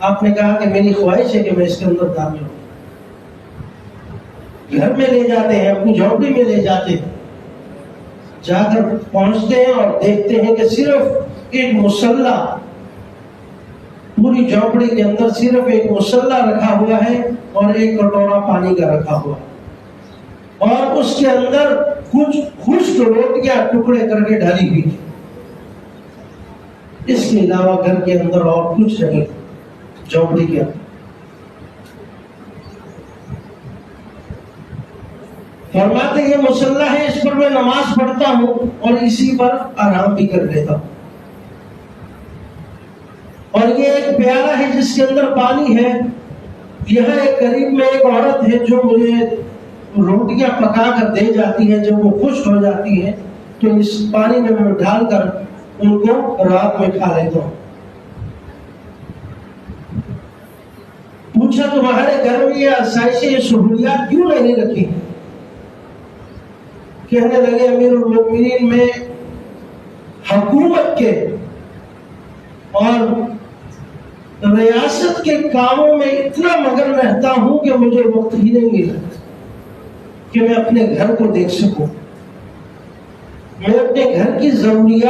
آپ نے کہا کہ میری خواہش ہے کہ میں اس کے اندر داخل ہوں. گھر میں لے جاتے ہیں، اپنی جھونپڑی میں لے جاتے ہیں. جا کر پہنچتے ہیں اور دیکھتے ہیں کہ صرف ایک مسلح، پوری جھونپڑی کے اندر صرف ایک مسلح رکھا ہوا ہے اور ایک کٹورا پانی کا رکھا ہوا ہے، اور اس کے اندر کچھ خشک روٹیاں ٹکڑے کر کے ڈالی ہوئی. اس کے علاوہ گھر کے اندر اور کچھ نہیں، جھونپڑی کے اندر. فرماتے یہ مسلح ہے، اس پر میں نماز پڑھتا ہوں اور اسی پر آرام بھی کر لیتا ہوں. اور یہ ایک پیالہ ہے جس کے اندر پانی ہے. یہاں ایک قریب میں ایک عورت ہے جو مجھے روٹیاں پکا کر دے جاتی ہے. جب وہ خشک ہو جاتی ہے تو اس پانی میں ڈال کر ان کو رات میں کھا لیتا ہوں. پوچھا تمہارے گھر میں یہ آسائشیں، یہ سہولیات کیوں نہیں رکھی؟ کہنے لگے امیر المومنین، میں حکومت کے اور ریاست کے کاموں میں اتنا مگن رہتا ہوں کہ مجھے وقت ہی نہیں ملتا کہ میں اپنے گھر کو دیکھ سکوں. میں اپنے گھر کی ضروریات